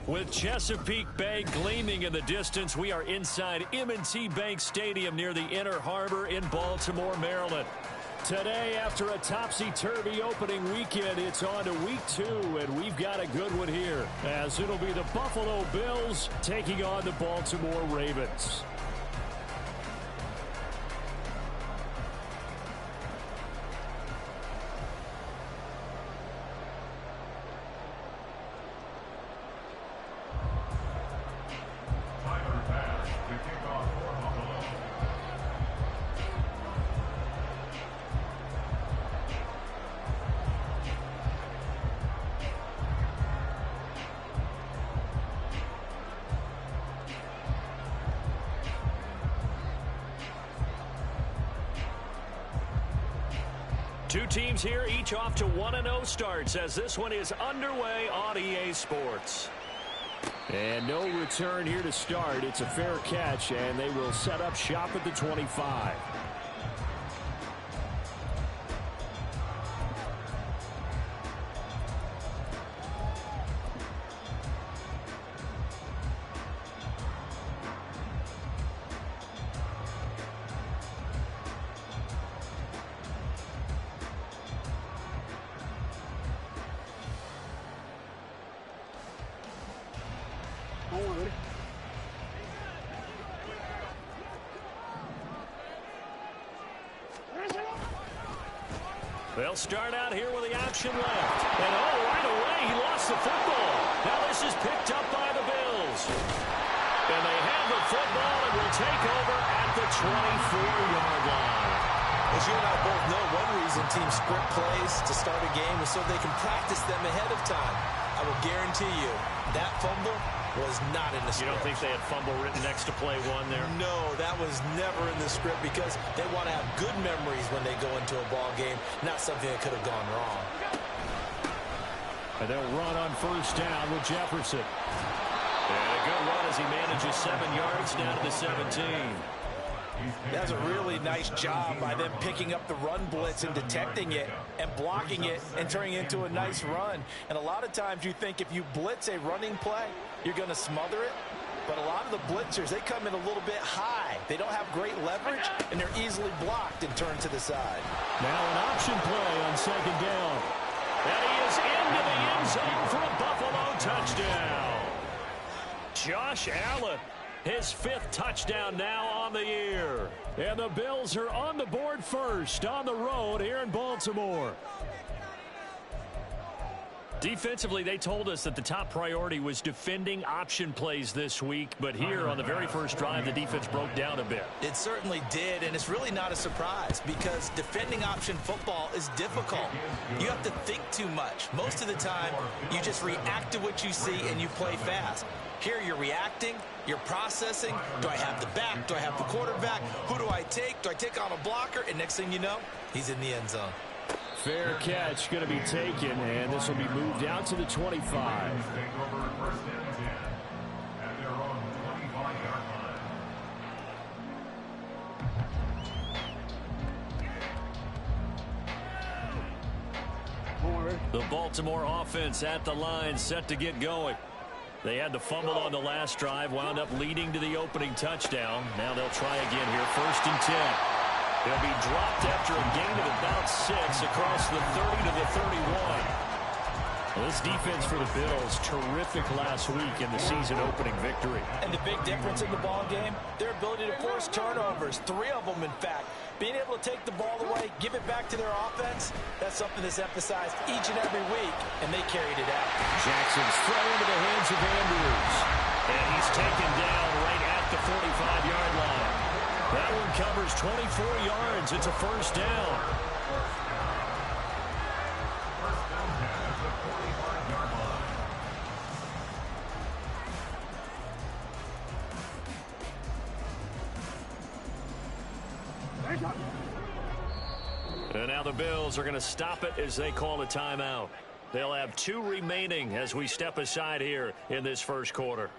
With Chesapeake Bay gleaming in the distance, we are inside M&T Bank Stadium near the Inner Harbor in Baltimore, Maryland. Today, after a topsy-turvy opening weekend, it's on to week 2, and we've got a good one here, as it'll be the Buffalo Bills taking on the Baltimore Ravens. Two teams here, each off to 1-0 starts as this one is underway on EA Sports. And no return here to start. It's a fair catch, and they will set up shop at the 25. They'll start out here with the option left. And oh, right away, he lost the football. Now this is picked up by the Bills. And they have the football and will take over at the 24-yard line. As you and I both know, one reason teams script plays to start a game is so they can practice them ahead of time. I will guarantee you that fumble was not in the script. You don't think they had fumble written next to play one there? No, that was never in the script because they want to have good memories when they go into a ball game, not something that could have gone wrong. And they'll run on first down with Jefferson. And a good run as he manages 7 yards down to the 17. That's a really nice job by them picking up the run blitz and detecting it and blocking it and turning it into a nice run. And a lot of times you think if you blitz a running play, you're going to smother it. But a lot of the blitzers, they come in a little bit high. They don't have great leverage, and they're easily blocked and turned to the side. Now an option play on second down. And he is into the end zone for a Buffalo touchdown. Josh Allen, his 5th touchdown now on the year. And the Bills are on the board first on the road here in Baltimore. Defensively, they told us that the top priority was defending option plays this week. But here on the very first drive, the defense broke down a bit. It certainly did, and it's really not a surprise because defending option football is difficult. You have to think too much. Most of the time, you just react to what you see and you play fast. Here you're reacting, you're processing. Do I have the back? Do I have the quarterback? Who do I take? Do I take on a blocker? And next thing you know, he's in the end zone. Fair catch going to be taken, and this will be moved out to the 25. The Baltimore offense at the line, set to get going. They had the fumble on the last drive, wound up leading to the opening touchdown. Now they'll try again here, 1st and 10. They'll be dropped after a gain of about 6 across the 30 to the 31. Well, this defense for the Bills, terrific last week in the season-opening victory. And the big difference in the ball game, their ability to force turnovers, 3 of them, in fact. Being able to take the ball away, give it back to their offense, that's something that's emphasized each and every week, and they carried it out. Jackson's throw into the hands of Andrews. And he's taken down right at the 45-yard line. That one covers 24 yards. It's a first down. And now the Bills are going to stop it as they call a timeout. They'll have 2 remaining as we step aside here in this first quarter.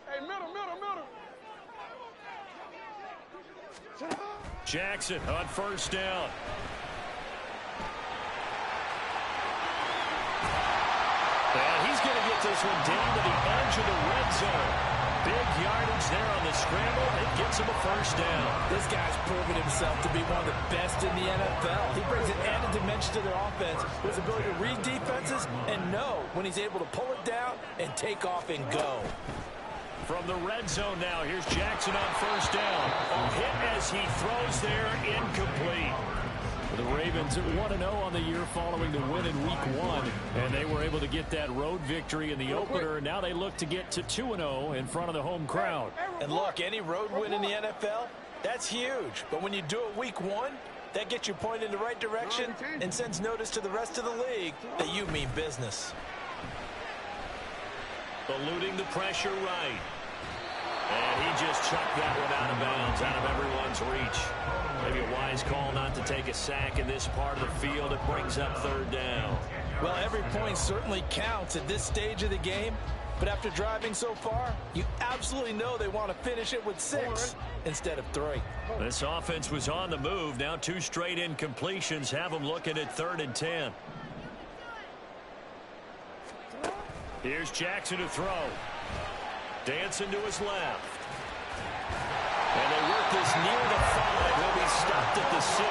Hey, middle. Jackson on first down. And he's going to get this one down to the edge of the red zone. Big yardage there on the scramble. It gets him a first down. This guy's proven himself to be one of the best in the NFL. He brings an added dimension to their offense with his ability to read defenses and know when he's able to pull it down and take off and go. From the red zone now, here's Jackson on first down. A hit as he throws there, incomplete. The Ravens 1-0 on the year following the win in Week 1, and they were able to get that road victory in the opener. Now they look to get to 2-0 in front of the home crowd. And look, any road win in the NFL, that's huge. But when you do it Week 1, that gets you pointed in the right direction and sends notice to the rest of the league that you mean business. Eluding the pressure right. And he just chucked that one out of bounds, out of everyone's reach. Maybe a wise call not to take a sack in this part of the field. It brings up third down. Well, every point certainly counts at this stage of the game. But after driving so far, you absolutely know they want to finish it with 6 instead of 3. This offense was on the move. Now 2 straight incompletions have them looking at 3rd and 10. Here's Jackson to throw. Dancing to his left. And they work this near the 5. He'll be stopped at the 6.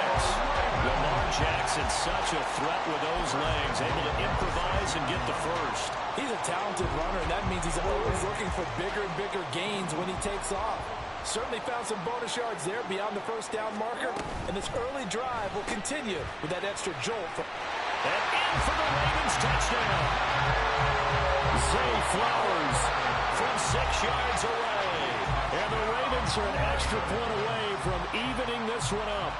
Lamar Jackson, such a threat with those legs, able to improvise and get the first. He's a talented runner, and that means he's always looking for bigger and bigger gains when he takes off. Certainly found some bonus yards there beyond the first down marker, and this early drive will continue with that extra jolt. And in for the Ravens touchdown. Zay Flowers from 6 yards away. And the Ravens are an extra point away from evening this one up.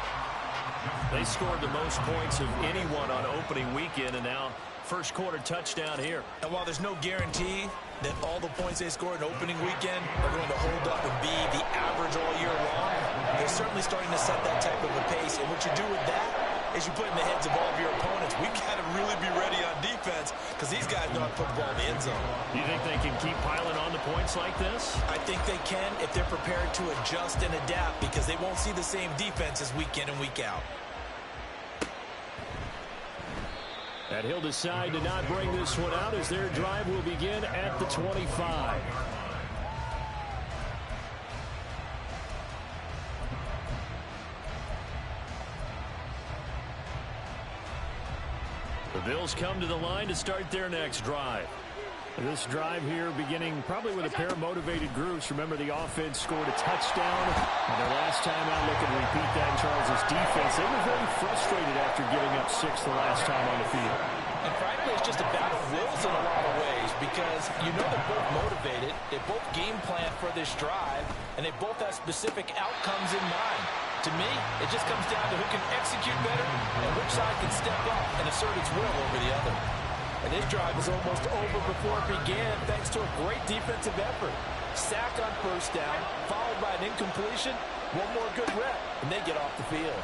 They scored the most points of anyone on opening weekend, and now first quarter touchdown here. And while there's no guarantee that all the points they scored in opening weekend are going to hold up and be the average all year long, they're certainly starting to set that type of a pace. And what you do with that is you put in the heads of all of your opponents, we've got to really be ready on defense because these guys know how to put the ball in the end zone. You think they can keep piling on the points like this? I think they can if they're prepared to adjust and adapt because they won't see the same defenses week in and week out. And he'll decide to not bring this one out as their drive will begin at the 25. The Bills come to the line to start their next drive. This drive here beginning probably with a pair of motivated groups. Remember, the offense scored a touchdown. And their last time out, looking to repeat that in Charles' defense. They were very frustrated after giving up 6 the last time on the field. And frankly, it's just a battle of wills in a lot of ways because you know they're both motivated. They both game plan for this drive, and they both have specific outcomes in mind. To me, it just comes down to who can execute better and which side can step up and assert its will over the other. And this drive is almost over before it began thanks to a great defensive effort. Sack on first down, followed by an incompletion, one more good rep, and they get off the field.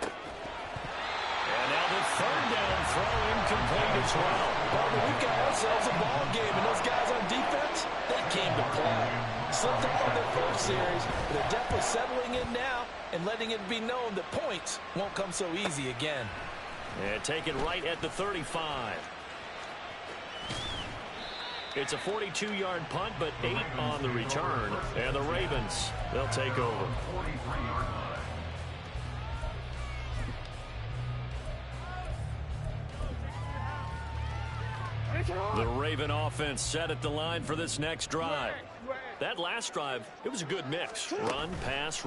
And now the third down throw incomplete as well. Well, we've got ourselves a ball game, and those guys on defense, they came to play. Slipped up on their first series, but they're definitely settling in now and letting it be known that points won't come so easy again. And take it right at the 35. It's a 42-yard punt, but 8 on the return. And the Ravens, they'll take over. The Raven offense set at the line for this next drive. That last drive, it was a good mix. Run, pass.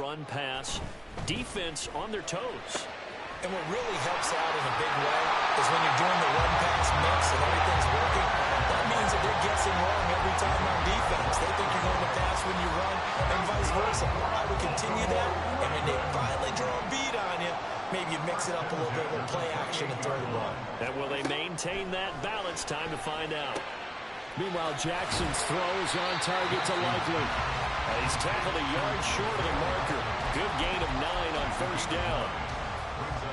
Defense on their toes. And what really helps out in a big way is when you're doing the run-pass mix and everything's working, that means that they're guessing wrong every time on defense. They think you're going to pass when you run and vice versa. I would continue that, and when they finally draw a beat on you, maybe you mix it up a little bit with play action and throw the ball. And will they maintain that balance? Time to find out. Meanwhile, Jackson's throw is on target to Likely. He's tackled a yard short of the marker. Good gain of 9 on first down.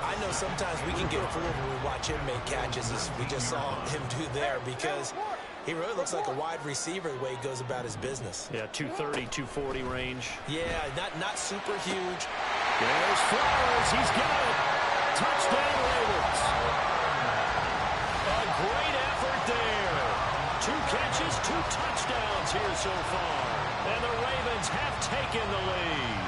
I know sometimes we can get fooled when we watch him make catches as we just saw him do there because He really looks like a wide receiver the way he goes about his business. Yeah, 230, 240 range. Yeah, not super huge. There's Flowers. He's got it. Touchdown, Ravens. A great effort there. 2 catches, 2 touchdowns here so far. And the Ravens have taken the lead.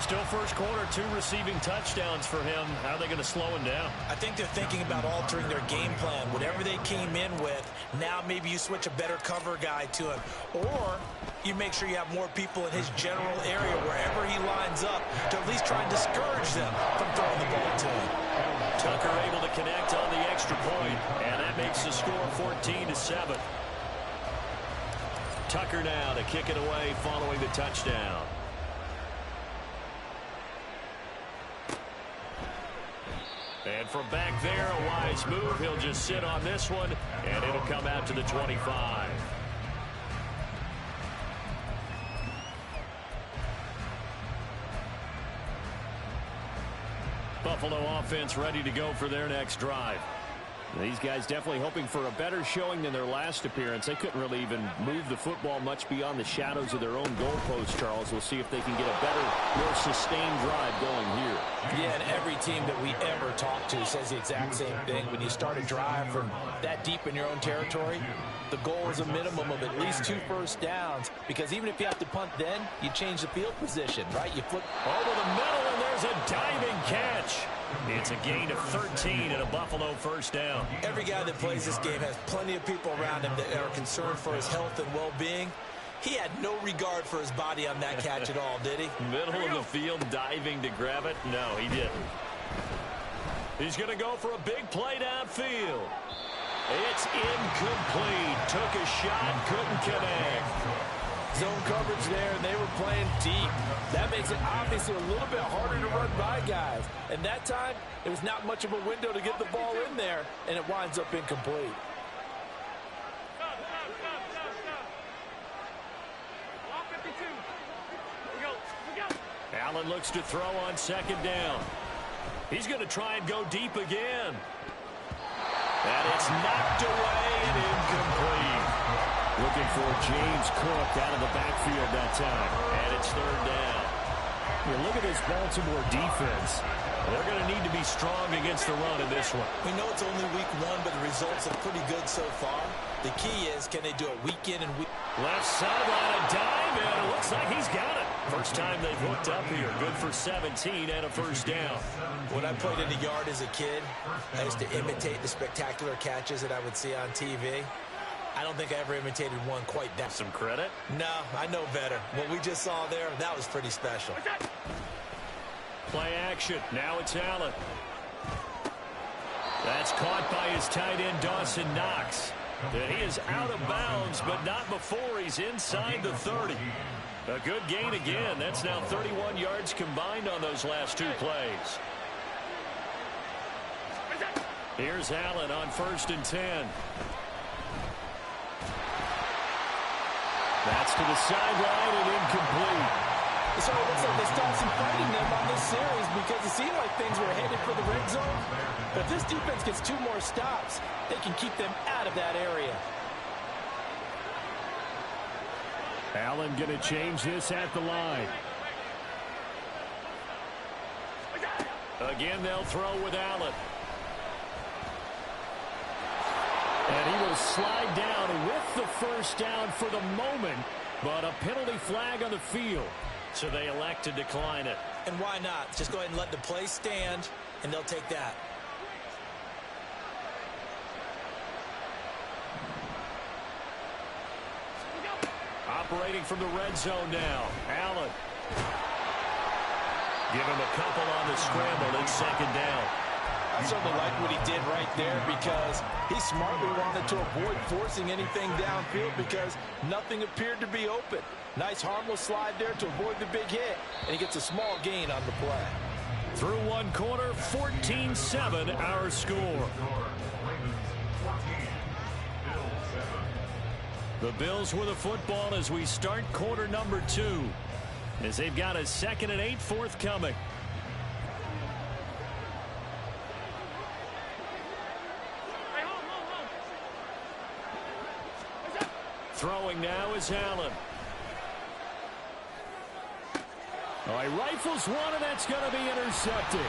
Still first quarter, 2 receiving touchdowns for him. How are they going to slow him down? I think they're thinking about altering their game plan. Whatever they came in with, now maybe you switch a better cover guy to him. Or you make sure you have more people in his general area wherever he lines up to at least try and discourage them from throwing the ball to him. Tucker able to connect on the extra point, and that makes the score 14-7. Tucker now to kick it away following the touchdown. And from back there, a wise move. He'll just sit on this one, and it'll come out to the 25. Buffalo offense ready to go for their next drive. These guys definitely hoping for a better showing than their last appearance. They couldn't really even move the football much beyond the shadows of their own goalpost, Charles. We'll see if they can get a better, more sustained drive going here. Yeah, and every team that we ever talk to says the exact same thing. When you start a drive from that deep in your own territory, the goal is a minimum of at least 2 first downs, because even if you have to punt then, you change the field position, right? You flip over the middle, and there's a diving catch. It's a gain of 13 and a Buffalo first down. Every guy that plays this game has plenty of people around him that are concerned for his health and well-being. He had no regard for his body on that catch at all, did he? Middle of the field, diving to grab it? No, he didn't. He's going to go for a big play downfield. It's incomplete. Took a shot, couldn't connect. Zone coverage there, and they were playing deep. That makes it obviously a little bit harder to run by guys. And that time, it was not much of a window to get the ball in there, and it winds up incomplete. Allen looks to throw on second down. He's going to try and go deep again. And it's knocked away and incomplete. Looking for James Cook out of the backfield that time. And it's third down. Look at this Baltimore defense. They're going to need to be strong against the run in this one. We know it's only week 1, but the results are pretty good so far. The key is, can they do it week in and week... Left sideline, a dive, and it looks like he's got it. First time they've hooked up here. Good for 17 and a first down. When I played in the yard as a kid, I used to imitate the spectacular catches that I would see on TV. I don't think I ever imitated one quite that. Some credit? No, I know better. What we just saw there, that was pretty special. Play action. Now it's Allen. That's caught by his tight end, Dawson Knox. And he is out of bounds, but not before he's inside the 30. A good gain again. That's now 31 yards combined on those last 2 plays. Here's Allen on 1st and 10. That's to the sideline and incomplete. So it looks like they stopped some fighting them on this series because it seemed like things were headed for the red zone. But if this defense gets 2 more stops, they can keep them out of that area. Allen going to change this at the line. Again, they'll throw with Allen. And he will slide down with the first down for the moment, but a penalty flag on the field. So they elect to decline it. And why not? Just go ahead and let the play stand, and they'll take that. Operating from the red zone now. Allen. Give him a couple on the scramble in second down. I certainly like what he did right there because he smartly wanted to avoid forcing anything downfield because nothing appeared to be open. Nice harmless slide there to avoid the big hit, and he gets a small gain on the play. Through 1 quarter, 14-7 our score. The Bills with the football as we start quarter number 2, as they've got a 2nd and 8 forthcoming. Throwing now is Allen. Oh, he rifles one, and that's going to be intercepted.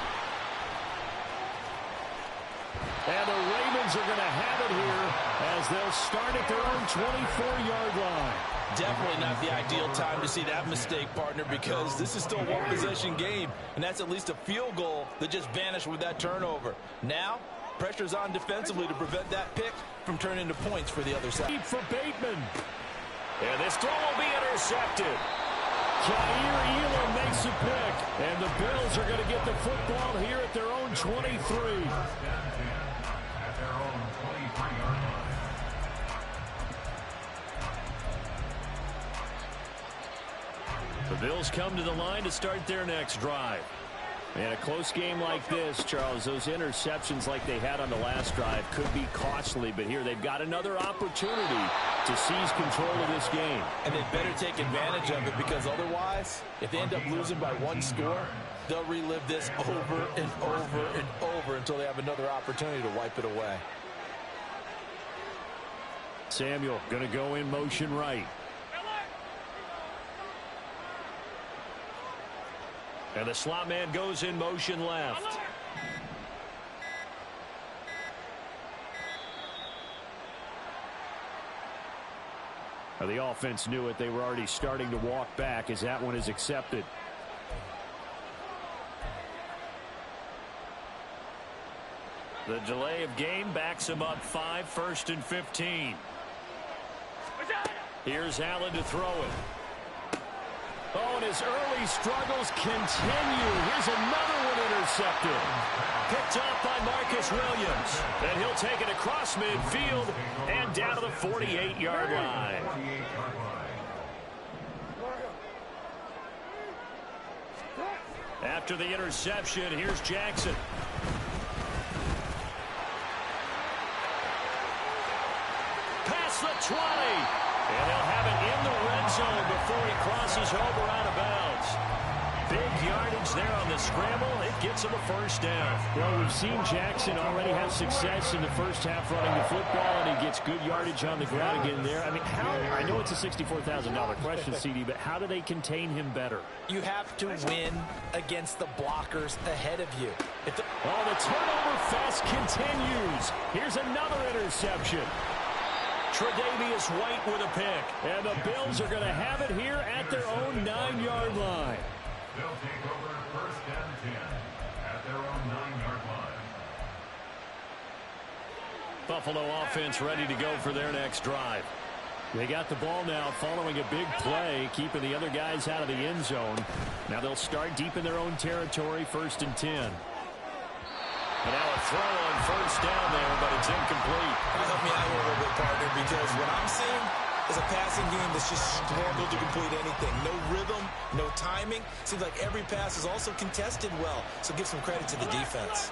And the Ravens are going to have it here as they'll start at their own 24-yard line. Definitely not the ideal time to see that mistake, partner, because this is still a one-possession game, and that's at least a field goal that just vanished with that turnover. Now, pressure's on defensively to prevent that pick from turning into points for the other side. Deep for Bateman. And this throw will be intercepted. Jair Elam makes a pick, and the Bills are going to get the football here at their own 23. The Bills come to the line to start their next drive. In a close game like this, Charles, those interceptions like they had on the last drive could be costly, but here they've got another opportunity to seize control of this game. And they better take advantage of it, because otherwise, if they end up losing by one score, they'll relive this over and over and over until they have another opportunity to wipe it away. Samuel going to go in motion right. And the slot man goes in motion left. Now the offense knew it. They were already starting to walk back as that one is accepted. The delay of game backs him up 5, 1st and 15. Here's Allen to throw it. Oh, and his early struggles continue. Here's another one intercepted. Picked off by Marcus Williams. And he'll take it across midfield and down to the 48-yard line. After the interception, here's Jackson. Past the 20. And they'll have it in the red zone before he crosses over out of bounds. Big yardage there on the scramble. It gets him a first down. Well, we've seen Jackson already have success in the first half running the football, and he gets good yardage on the ground again there. I mean, I know it's a $64,000 question, CD, but how do they contain him better? You have to win against the blockers ahead of you. Oh, the turnover fest continues. Here's another interception. Tre'Davious White with a pick. And the Bills are going to have it here at their own 9-yard line. They'll take over 1st and 10 at their own 9-yard line. Buffalo offense ready to go for their next drive. They got the ball now following a big play, keeping the other guys out of the end zone. Now they'll start deep in their own territory, 1st and 10. And now a throw on 1st down there, but it's incomplete. Help me out here a little bit, partner, because what I'm seeing is a passing game that's just struggled to complete anything. No rhythm, no timing. Seems like every pass is also contested well, so give some credit to the defense.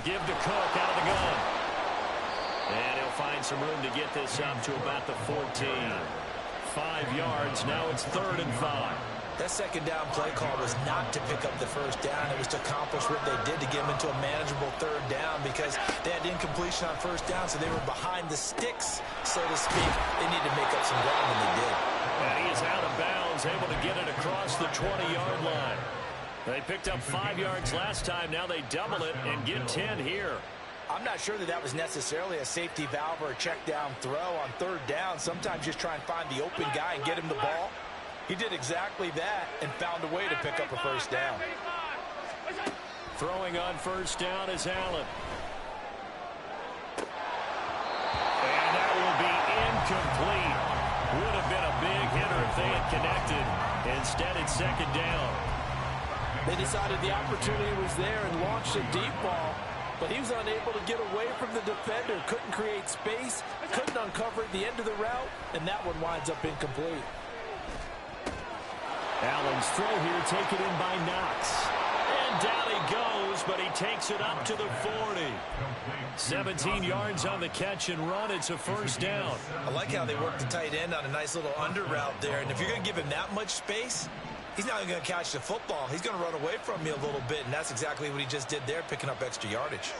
Give to Cook out of the gun. And he'll find some room to get this up to about the 14. 5 yards, now it's 3rd and 5. That second down play call was not to pick up the first down. It was to accomplish what they did to get them into a manageable 3rd down, because they had incompletion on 1st down, so they were behind the sticks, so to speak. They needed to make up some ground, and they did. And he is out of bounds, able to get it across the 20-yard line. They picked up 5 yards last time. Now they double it and get 10 here. I'm not sure that was necessarily a safety valve or a check down throw on 3rd down. Sometimes just try and find the open guy and get him the ball. He did exactly that and found a way to pick up a 1st down. Throwing on 1st down is Allen. And that will be incomplete. Would have been a big hitter if they had connected. Instead, it's 2nd down. They decided the opportunity was there and launched a deep ball, but he was unable to get away from the defender. Couldn't create space, couldn't uncover at the end of the route, and that one winds up incomplete. Allen's throw here taken in by Knox. And down he goes, but he takes it up to the 40. 17 yards on the catch and run. It's a 1st down. I like how they work the tight end on a nice little under route there. And if you're going to give him that much space, he's not going to catch the football. He's going to run away from me a little bit, and that's exactly what he just did there, picking up extra yardage.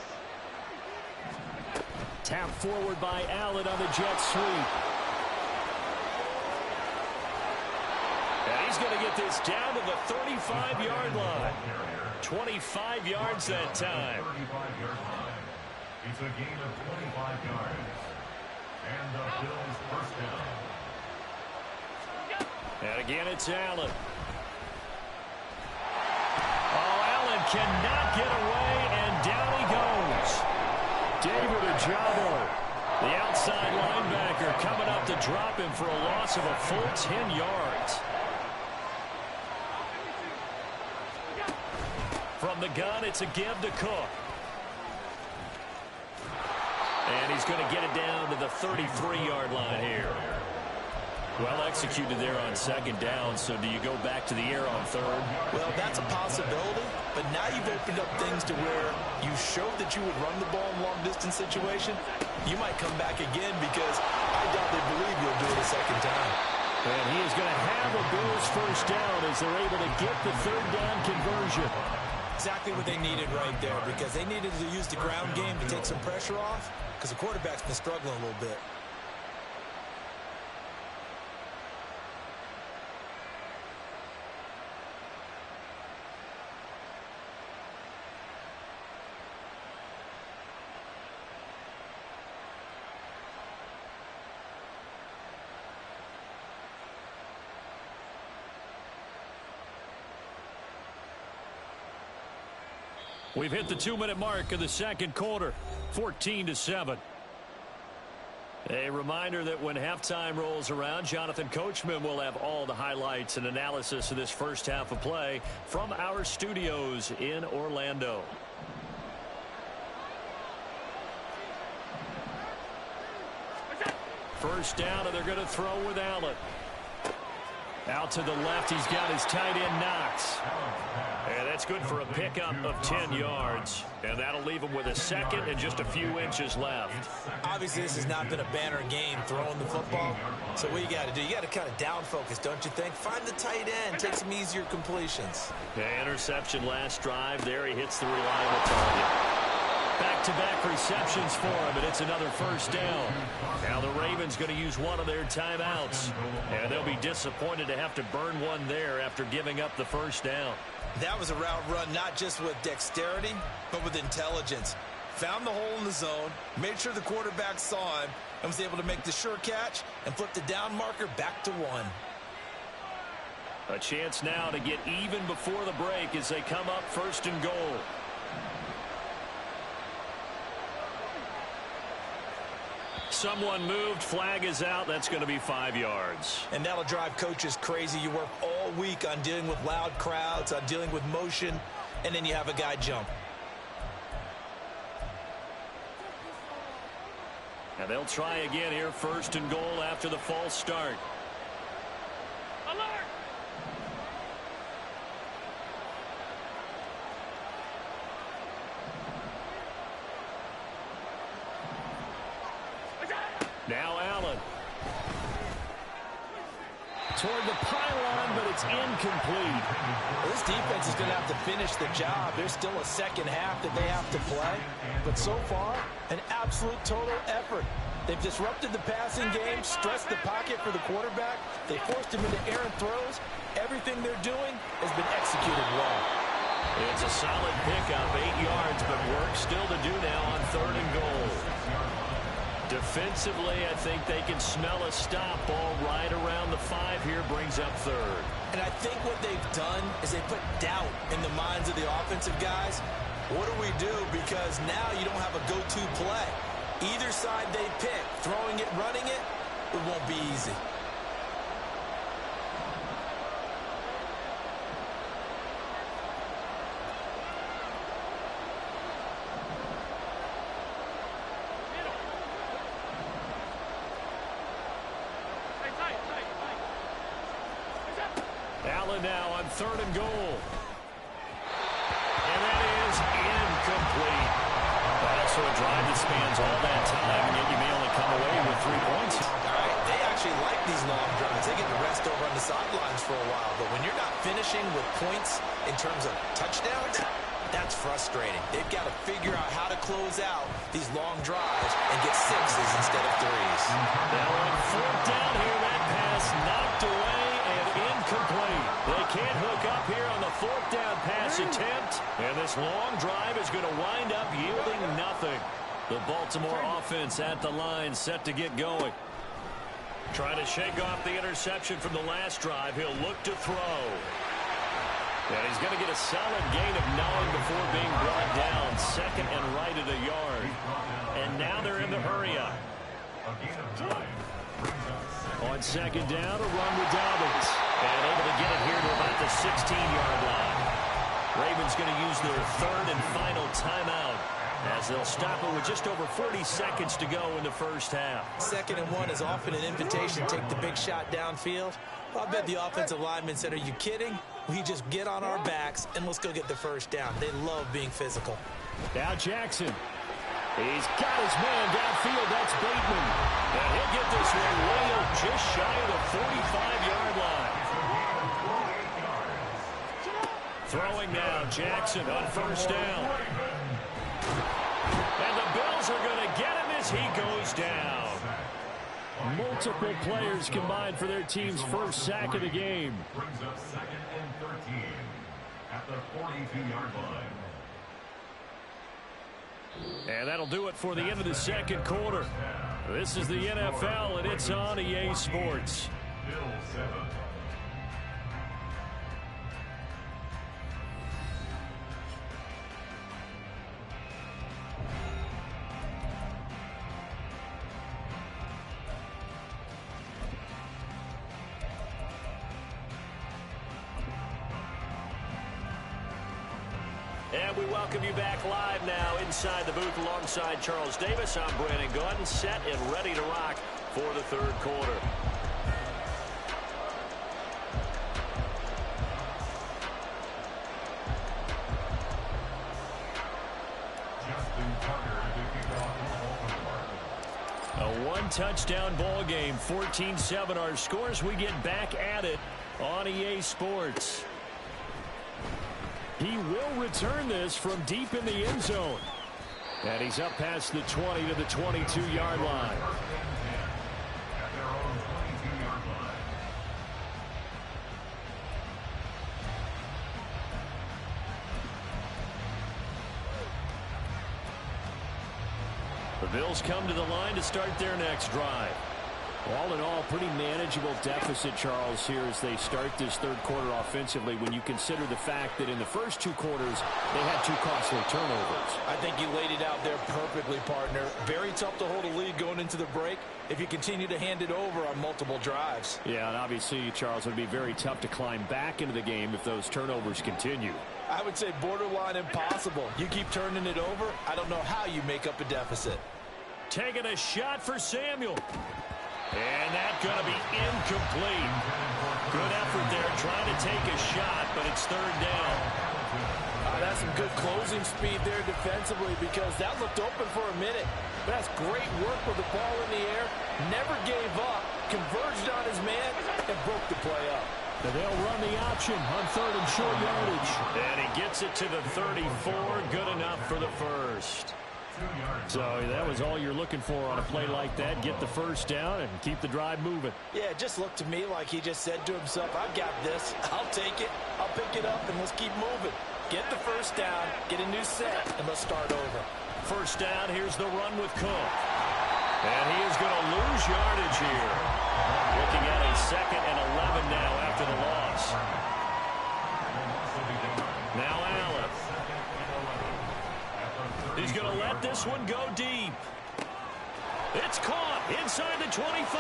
Tap forward by Allen on the jet sweep. And he's going to get this down to the 35-yard line. 25 yards that time. It's a gain of 25 yards. And the Bills first down. And again, it's Allen. Oh, Allen cannot get away, and down he goes. David Ojabo, the outside linebacker, coming up to drop him for a loss of a full 10 yards. From the gun, it's a give to Cook. And he's going to get it down to the 33-yard line here. Well executed there on second down, so do you go back to the air on third? Well, that's a possibility, but now you've opened up things to where you showed that you would run the ball in long-distance situation. You might come back again because I doubt they believe you'll do it a second time. And he is going to have a Bills first down as they're able to get the third down conversion. Exactly what they needed right there, because they needed to use the ground game to take some pressure off, because the quarterback's been struggling a little bit. We've hit the 2-minute mark of the second quarter, 14-7. A reminder that when halftime rolls around, Jonathan Coachman will have all the highlights and analysis of this first half of play from our studios in Orlando. First down, and they're going to throw with Allen. Out to the left, he's got his tight end Knox. And that's good for a pickup of 10 yards. And that'll leave him with a second and just a few inches left. Obviously, this has not been a banner game throwing the football. So what you got to do, you got to kind of down focus, don't you think? Find the tight end, take some easier completions. Yeah, interception last drive. There he hits the reliable target. Back-to-back receptions for him, and it's another first down. Now the Ravens going to use one of their timeouts, and they'll be disappointed to have to burn one there after giving up the first down. That was a route run not just with dexterity, but with intelligence. Found the hole in the zone, made sure the quarterback saw him, and was able to make the sure catch and flip the down marker back to one. A chance now to get even before the break as they come up first and goal. Someone moved, flag is out. That's going to be 5 yards. And that'll drive coaches crazy. You work all week on dealing with loud crowds, on dealing with motion, and then you have a guy jump. And they'll try again here, first and goal after the false start. Alert! Now Allen. Toward the pylon, but it's incomplete. Well, this defense is going to have to finish the job. There's still a second half that they have to play. But so far, an absolute total effort. They've disrupted the passing game, stressed the pocket for the quarterback. They forced him into errant throws. Everything they're doing has been executed well. It's a solid pickup, 8 yards, but work still to do now on third and goal. Defensively, I think they can smell a stop. Ball right around the 5 here, brings up third. And I think what they've done is they put doubt in the minds of the offensive guys. What do we do? Because now you don't have a go-to play. Either side they pick, throwing it, running it, it won't be easy. Allen now on third and goal. And that is incomplete. Also a drive that spans all that time, and yet you may only come away with 3 points. All right, they actually like these long drives. They get to rest over on the sidelines for a while. But when you're not finishing with points in terms of touchdowns, that's frustrating. They've got to figure out how to close out these long drives and get sixes instead of threes. Now on fourth down here, that pass knocked away and incomplete. They can't hook up here on the fourth down pass attempt, and this long drive is going to wind up yielding nothing. The Baltimore offense at the line, set to get going. Trying to shake off the interception from the last drive. He'll look to throw. And he's going to get a solid gain of 9 before being brought down. Second and right at a yard. And now they're in the hurry-up. On second down, a run with Dobbins. And able to get it here to about the 16-yard line. Ravens going to use their third and final timeout, as they'll stop it with just over 40 seconds to go in the first half. 2nd and 1 is often an invitation to take the big shot downfield. Well, I bet the offensive lineman said, are you kidding? We just get on our backs and let's go get the first down. They love being physical. Now Jackson. He's got his man downfield. That's Bateman. And he'll get this one way just shy of the 45-yard line. Throwing now, Jackson on first down. And the Bills are going to get him as he goes down. Multiple players combined for their team's first sack of the game. Brings up 2nd and 13 at the 42-yard line. And that'll do it for the end of the second quarter. This is the NFL, and it's on EA Sports. Bill 7. And we welcome you back live now inside the booth alongside Charles Davis. I'm Brandon Gaudin, set and ready to rock for the third quarter. A one-touchdown ball game, 14-7 our scores. We get back at it on EA Sports. He will return this from deep in the end zone. And he's up past the 20 to the 22-yard line. The Bills come to the line to start their next drive. All in all, pretty manageable deficit, Charles, here as they start this third quarter offensively when you consider the fact that in the first two quarters they had two costly turnovers. I think you laid it out there perfectly, partner. Very tough to hold a lead going into the break if you continue to hand it over on multiple drives. Yeah, and obviously, Charles, it would be very tough to climb back into the game if those turnovers continue. I would say borderline impossible. You keep turning it over, I don't know how you make up a deficit. Taking a shot for Samuel. And that's going to be incomplete. Good effort there trying to take a shot, but it's third down. That's some good closing speed there defensively because that looked open for a minute. But that's great work with the ball in the air. Never gave up, converged on his man, and broke the play up. And they'll run the option on third and short yardage. And he gets it to the 34. Good enough for the first. So that was all you're looking for on a play like that. Get the first down and keep the drive moving. Yeah, it just looked to me like he just said to himself, I've got this. I'll take it. I'll pick it up, and let's keep moving. Get the first down, get a new set, and let's start over. First down, here's the run with Cook. And he is going to lose yardage here. Looking at a 2nd and 11 now after the loss. Now Allen. He's going to let this one go deep. It's caught inside the 25.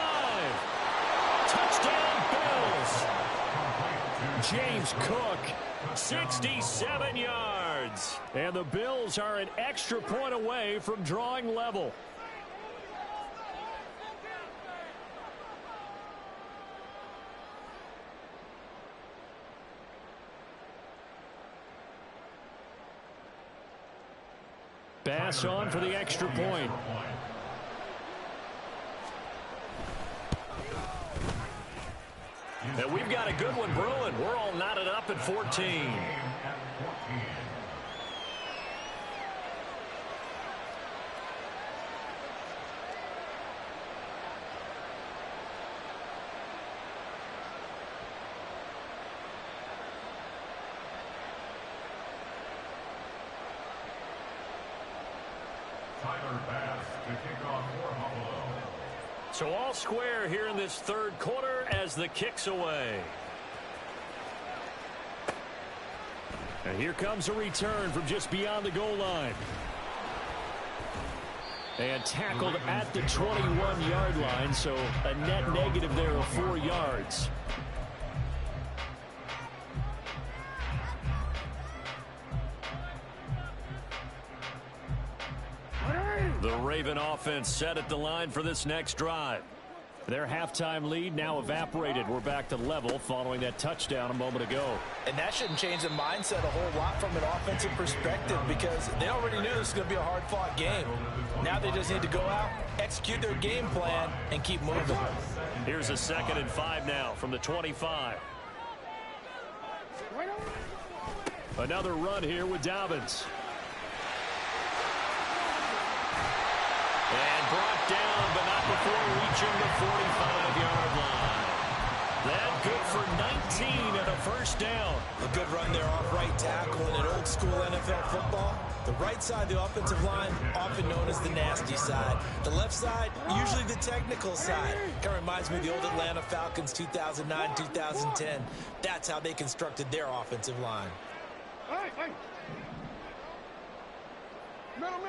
Touchdown, Bills. James Cook, 67 yards. And the Bills are an extra point away from drawing level. Pass on for the extra point. And we've got a good one brewing. We're all knotted up at 14. So all square here in this third quarter as the kick's away. And here comes a return from just beyond the goal line. And tackled at the 21-yard line, so a net negative there of 4 yards. The Raven offense set at the line for this next drive. Their halftime lead now evaporated. We're back to level following that touchdown a moment ago. And that shouldn't change the mindset a whole lot from an offensive perspective because they already knew this was going to be a hard-fought game. Now they just need to go out, execute their game plan, and keep moving. Here's a 2nd and 5 now from the 25. Another run here with Dobbins. And brought down, but not before reaching the 45-yard line. That good for 19 and a first down. A good run there off right tackle in an old-school NFL football. The right side of the offensive line, often known as the nasty side. The left side, usually the technical side. Kind of reminds me of the old Atlanta Falcons 2009, 2010. That's how they constructed their offensive line. Hey. Middle.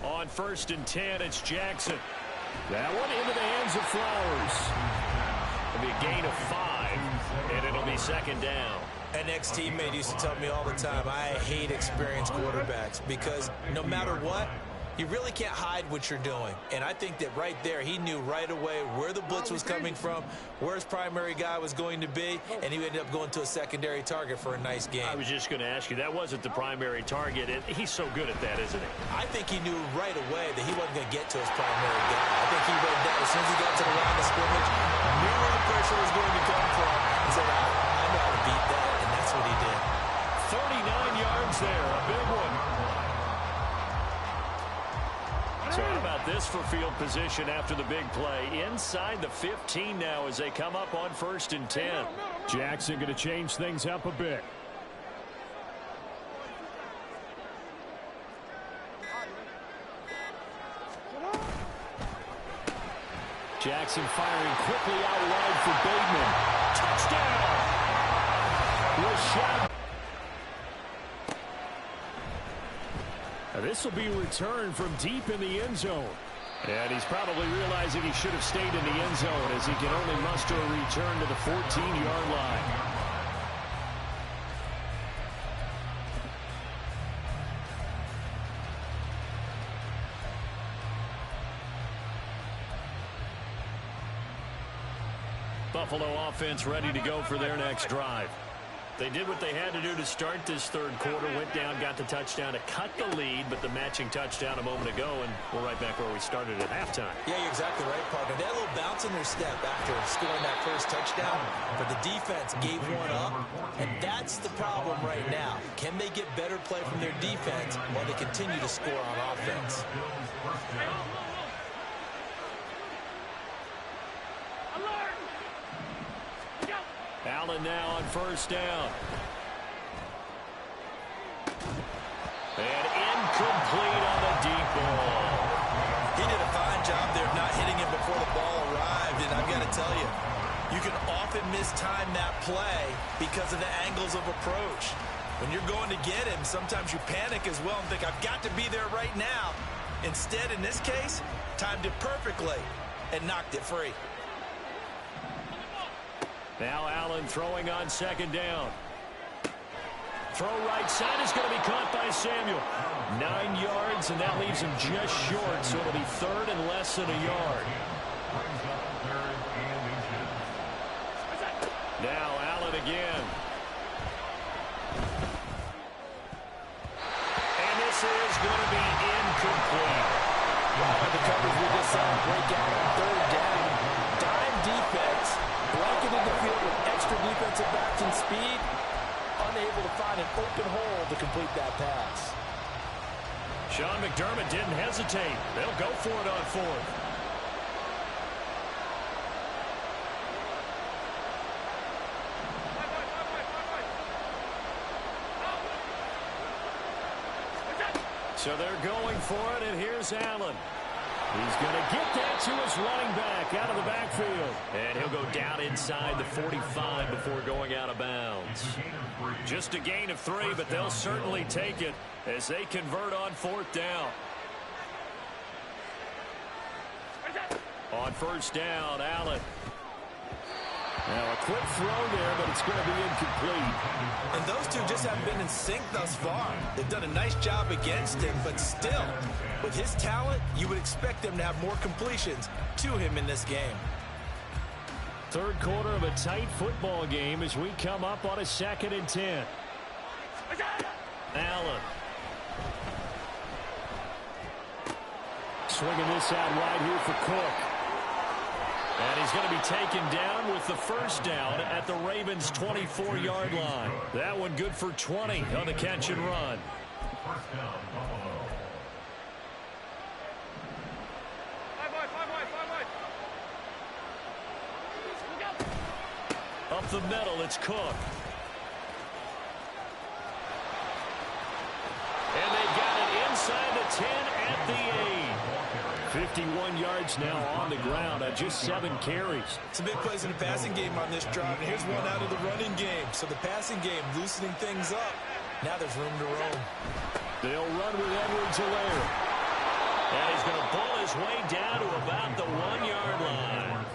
On 1st and 10, it's Jackson. That one into the hands of Flowers. It'll be a gain of 5, and it'll be 2nd down. An ex-teammate used to tell me all the time, I hate experienced quarterbacks because no matter what, you really can't hide what you're doing. And I think that right there, he knew right away where the blitz was coming from, where his primary guy was going to be, and he ended up going to a secondary target for a nice game. I was just going to ask you, that wasn't the primary target. He's so good at that, isn't he? I think he knew right away that he wasn't going to get to his primary guy. I think he read that as soon as he got to the line of scrimmage, knew where the pressure was going to come from, and said, I know how to beat that, and that's what he did. 39 yards there, a big one. So how about this for field position after the big play? Inside the 15 now as they come up on 1st and 10. Jackson going to change things up a bit. Jackson firing quickly out wide for Bateman. Touchdown! Rashad. This will be returned from deep in the end zone. And he's probably realizing he should have stayed in the end zone as he can only muster a return to the 14-yard line. Buffalo offense ready to go for their next drive. They did what they had to do to start this third quarter, went down, got the touchdown to cut the lead, but the matching touchdown a moment ago, and we're right back where we started at halftime. Yeah, you're exactly right, partner. They had a little bounce in their step after scoring that first touchdown, but the defense gave one up, and that's the problem right now. Can they get better play from their defense while they continue to score on offense? Allen now on 1st down. And incomplete on the deep ball. He did a fine job there of not hitting him before the ball arrived, and I've got to tell you, you can often mistime that play because of the angles of approach. When you're going to get him, sometimes you panic as well and think, I've got to be there right now. Instead, in this case, timed it perfectly and knocked it free. Now Allen throwing on 2nd down. Throw right side is going to be caught by Samuel. 9 yards, and that leaves him just short, so it'll be 3rd and less than a yard. Now Allen again. And this is going to be incomplete. The coverage we just saw break out on 3rd down. Dime defense. Blanketed the field with extra defensive backs and speed. Unable to find an open hole to complete that pass. Sean McDermott didn't hesitate. They'll go for it on 4th. So they're going for it, and here's Allen. He's going to get that to his running back out of the backfield. And he'll go down inside the 45 before going out of bounds. Just a gain of 3, but they'll certainly take it as they convert on 4th down. On 1st down, Allen. Now a quick throw there, but it's going to be incomplete. And those two just haven't been in sync thus far. They've done a nice job against him, but still, with his talent, you would expect them to have more completions to him in this game. 3rd quarter of a tight football game as we come up on a 2nd and 10. Allen. Swinging this out wide here for Cook. And he's going to be taken down with the 1st down at the Ravens' 24-yard line. That one good for 20 on the catch and run. 1st down, Buffalo. Up the middle, it's Cook. And they've got it inside the 10 at the 8. 51 yards now on the ground on just 7 carries. Some big plays in the passing game on this drive, and here's one out of the running game. So the passing game loosening things up. Now there's room to roam. They'll run with Edwards-Helaire. And he's going to pull his way down to about the 1-yard line.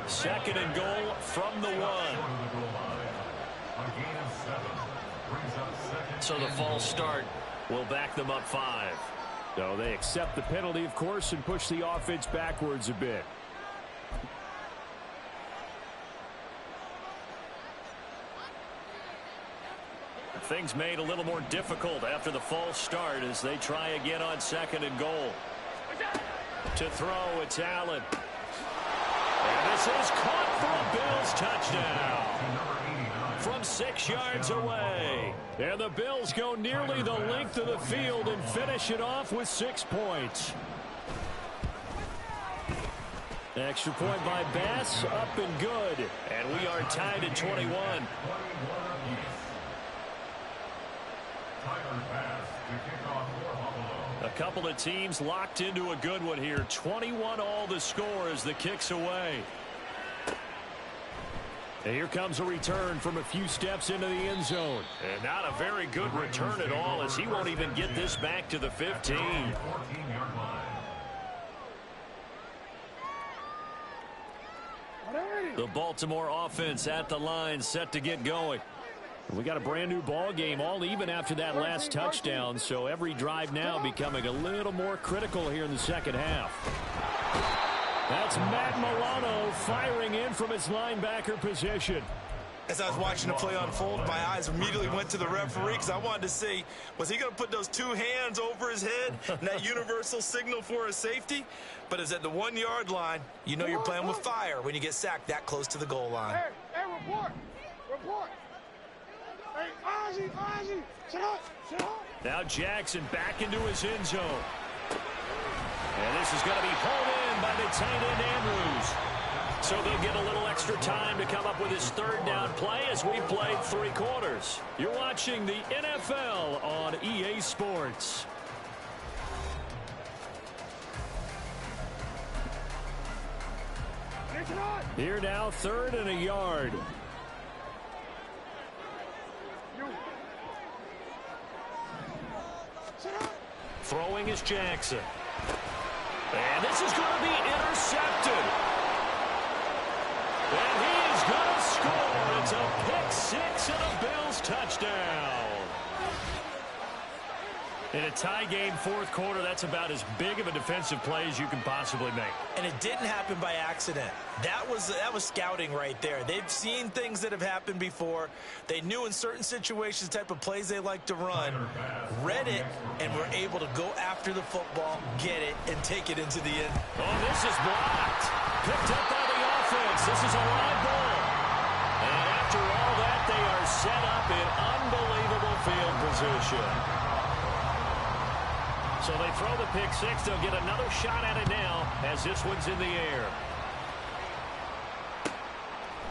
2nd and goal from the 1. So the false start will back them up 5. So they accept the penalty, of course, and push the offense backwards a bit. Things made a little more difficult after the false start as they try again on 2nd and goal. To throw, it's Allen. And this is caught for a Bills touchdown. From 6 yards away. And the Bills go nearly the length of the field and finish it off with 6 points. Extra point by Bass, up and good. And we are tied at 21. A couple of teams locked into a good one here. 21 all the score as the kick's away. And here comes a return from a few steps into the end zone. And not a very good return at all as he won't even get this back to the 15. The Baltimore offense at the line set to get going. We got a brand new ball game, all even after that last touchdown. So every drive now becoming a little more critical here in the 2nd half. That's Matt Milano firing in from his linebacker position. As I was watching the play unfold, my eyes immediately went to the referee because I wanted to see, was he going to put those 2 hands over his head and that universal signal for a safety? But it's at the 1-yard line. You know you're playing with fire when you get sacked that close to the goal line. Hey, report. Hey, Ozzie, sit up. Now Jackson back into his end zone. And this is going to be hauled in by the tight end Andrews. So they'll get a little extra time to come up with his 3rd down play as we played 3 quarters. You're watching the NFL on EA Sports. Here now, 3rd and a yard. Throwing is Jackson. And this is going to be intercepted. And he is going to score. It's a pick-6 and a Bills touchdown. In a tie game, 4th quarter, that's about as big of a defensive play as you can possibly make. And it didn't happen by accident. That was scouting right there. They've seen things that have happened before. They knew in certain situations the type of plays they like to run, read it, and were able to go after the football, get it, and take it into the end. Oh, this is blocked. Picked up by the offense. This is a live ball. And after all that, they are set up in unbelievable field position. So they throw the pick-6. They'll get another shot at it now as this one's in the air.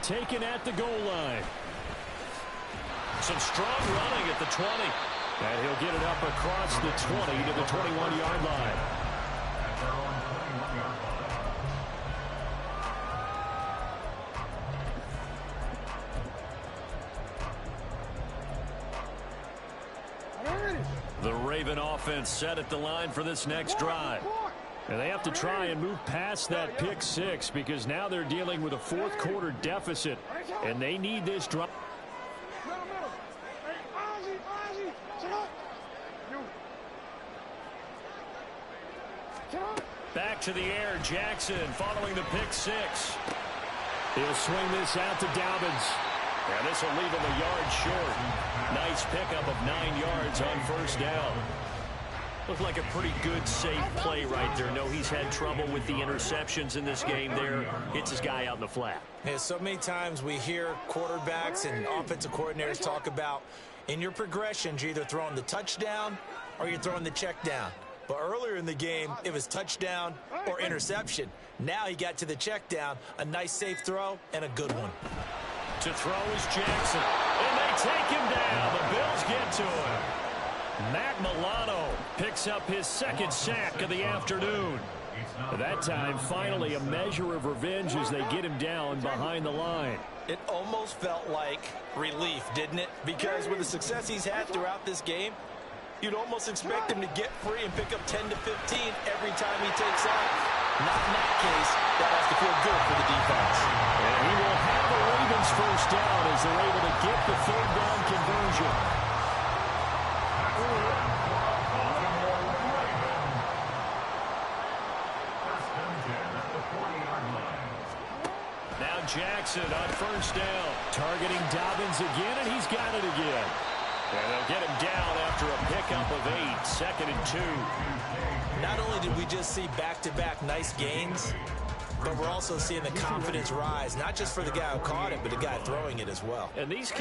Taken at the goal line. Some strong running at the 20. And he'll get it up across the 20 to the 21-yard line. The Raven offense set at the line for this next drive. And they have to try and move past that pick six because now they're dealing with a fourth-quarter deficit, and they need this drive. Back to the air, Jackson following the pick six. He'll swing this out to Dobbins. And this will leave him a yard short. Nice pickup of 9 yards on first down. Looked like a pretty good, safe play right there. No, he's had trouble with the interceptions in this game there. Hits his guy out in the flat. Yeah, so many times we hear quarterbacks and offensive coordinators talk about in your progressions, you're either throwing the touchdown or you're throwing the check down. But earlier in the game, it was touchdown or interception. Now he got to the check down, a nice safe throw, and a good one. To throw is Jackson, and they take him down. The Bills get to him. Matt Milano picks up his second sack of the afternoon. At that time, finally a measure of revenge as they get him down behind the line. It almost felt like relief, didn't it? Because with the success he's had throughout this game, you'd almost expect him to get free and pick up 10 to 15 every time he takes off. Not in that case. That has to feel good for the defense. And he will have the Ravens first down as they're able to get the third down conversion. Now Jackson on first down. Targeting Dobbins again, and he's got it again. And they'll get him down after a pickup of 8, second and 2. Not only did we just see back-to-back nice gains, but we're also seeing the confidence rise, not just for the guy who caught it, but the guy throwing it as well. And these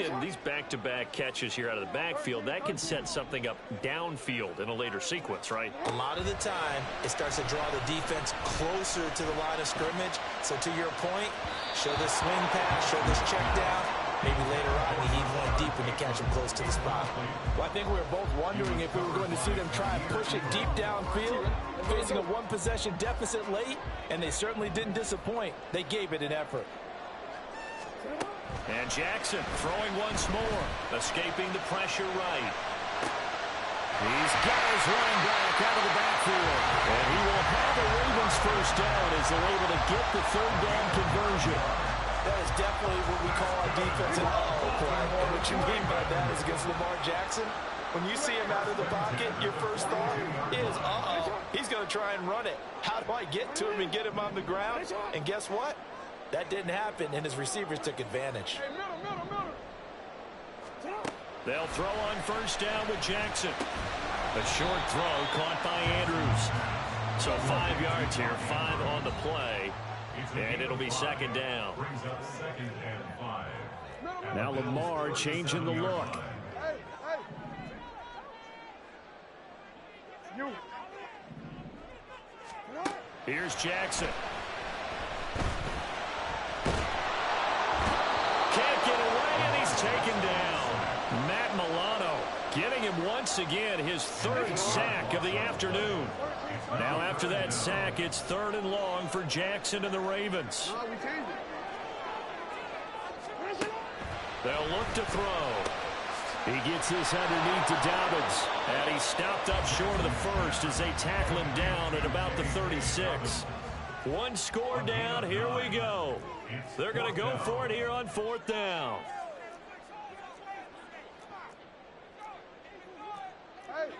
back-to-back catches here out of the backfield, that can set something up downfield in a later sequence, right? A lot of the time, it starts to draw the defense closer to the line of scrimmage. So to your point, show this swing pass, show this check down. Maybe later on, we heave one deep and to catch him close to the spot. Well, I think we were both wondering if we were going to see them try and push it deep downfield, facing a one-possession deficit late, and they certainly didn't disappoint. They gave it an effort. And Jackson throwing once more, escaping the pressure right. He's got his running back out of the backfield. And he will have the Ravens first down as they're able to get the third down conversion. That is definitely what we call our defense an uh-oh play. And what you mean by that is against Lamar Jackson, when you see him out of the pocket, your first thought is, uh-oh, he's going to try and run it. How do I get to him and get him on the ground? And guess what? That didn't happen, and his receivers took advantage. They'll throw on first down with Jackson. A short throw caught by Andrews. So 5 yards here, 5 on the play. And it'll be second down. Now Lamar changing the look. Here's Jackson. Can't get away, and he's taken down. Matt Milano getting him once again his third sack of the afternoon. Now after that sack, it's third and long for Jackson and the Ravens. They'll look to throw. He gets this underneath to Dobbins. And he's stopped up short of the first as they tackle him down at about the 36. One score down. Here we go. They're going to go for it here on fourth down.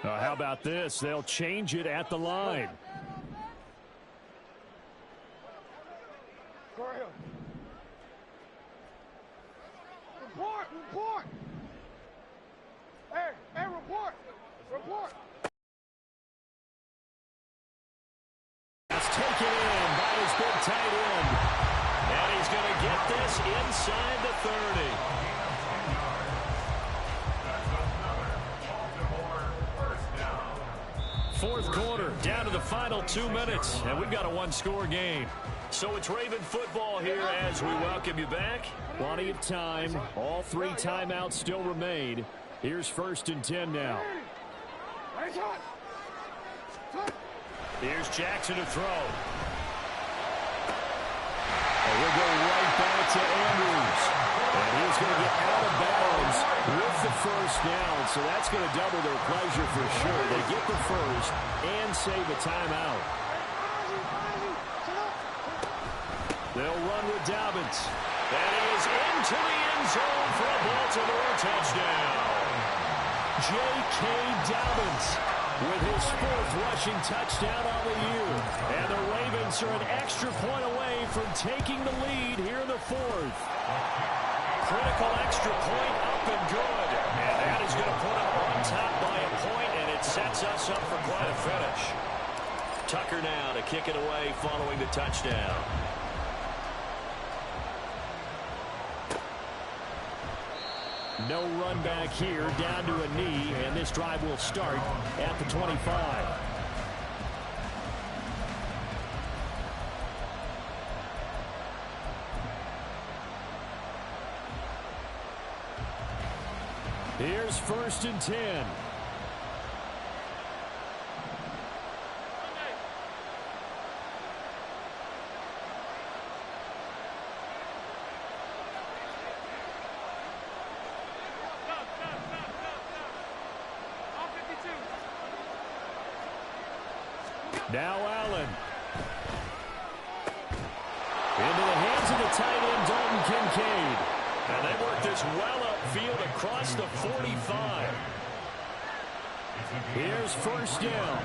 How about this? They'll change it at the line. Report! Hey, report! That's taken in by his big tight end. And he's going to get this inside the 30. Fourth quarter, down to the final 2 minutes, and we've got a one-score game. So it's Raven football here as we welcome you back. Plenty of time. All 3 timeouts still remain. Here's first and 10 now. Nice hot. Here's Jackson to throw. And we'll go right back to Andrews. And he's going to get out of bounds with the first down. So that's going to double their pleasure for sure. They get the first and save a timeout. They'll run with Dobbins. And he is into the end zone for a Baltimore touchdown. J.K. Dobbins with his fourth rushing touchdown on the year. And the Ravens are an extra point away from taking the lead here in the fourth. Critical extra point up and good. And that is going to put them on top by a point, and it sets us up for quite a finish. Tucker now to kick it away following the touchdown. No run back here, down to a knee, and this drive will start at the 25. Here's 1st and 10. Now Allen. Into the hands of the tight end, Dalton Kincaid. And they work this well upfield across the 45. Here's 1st down.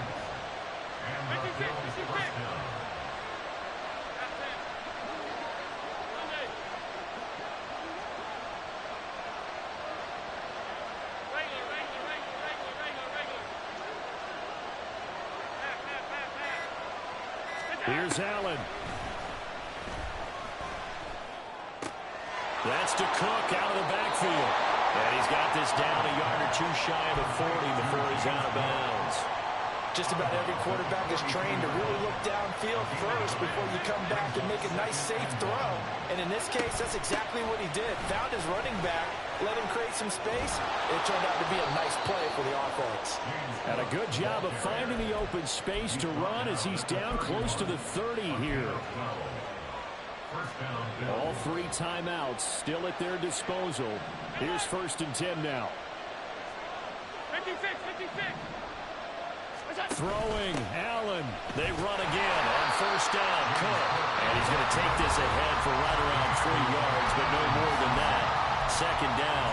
Here's Allen. That's to Cook out of the backfield. And he's got this down a yard or two shy of the 40 before he's out of bounds. Just about every quarterback is trained to really look downfield first before you come back and make a nice, safe throw. And in this case, that's exactly what he did. Found his running back, let him create some space. It turned out to be a nice play for the offense. And a good job of finding the open space to run as he's down close to the 30 here. All 3 timeouts still at their disposal. Here's 1st and 10 now. 56, 56. Throwing, Allen. They run again on 1st down. Cook. And he's going to take this ahead for right around 3 yards, but no more than that. 2nd down.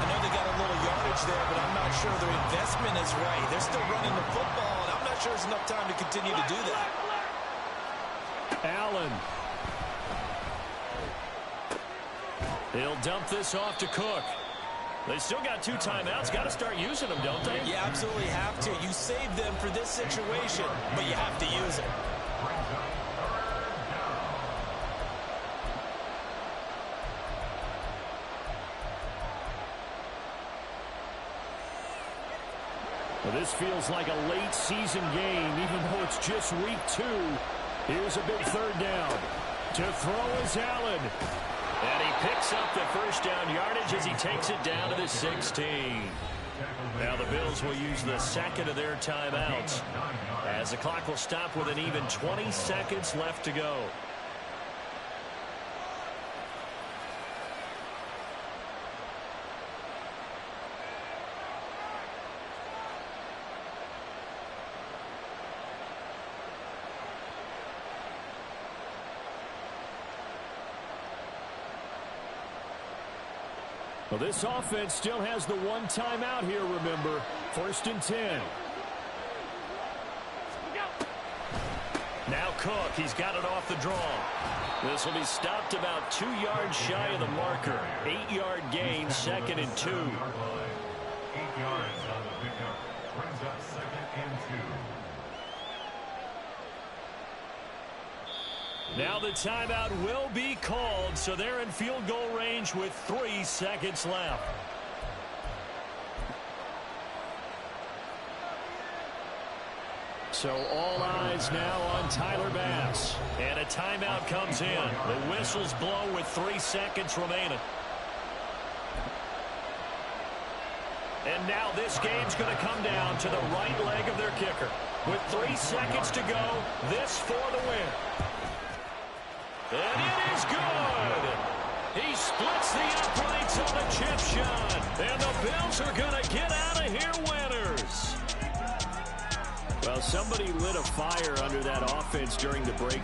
I know they got a little yardage there, but I'm not sure their investment is right. They're still running the football, and I'm not sure there's enough time to continue to do that. Allen. He'll dump this off to Cook. They still got 2 timeouts. Got to start using them, don't they? You absolutely have to. You save them for this situation, but you have to use it. Well, this feels like a late season game, even though it's just week 2. Here's a big 3rd down. To throw is Allen. And he picks up the 1st down yardage as he takes it down to the 16. Now the Bills will use the 2nd of their timeouts as the clock will stop with an even 20 seconds left to go. Well, this offense still has the 1 timeout here, remember. 1st and 10. Now Cook, he's got it off the draw. This will be stopped about 2 yards shy of the marker. 8-yard gain, 2nd and 2. 8 yards on the pickup. Brings up 2nd and 2. Now the timeout will be called, so they're in field goal range with 3 seconds left. So all eyes now on Tyler Bass. And a timeout comes in. The whistles blow with 3 seconds remaining. And now this game's going to come down to the right leg of their kicker. With 3 seconds to go, this for the win. And it is good. He splits the uprights on a chip shot. And the Bills are going to get out of here winners. Well, somebody lit a fire under that offense during the break.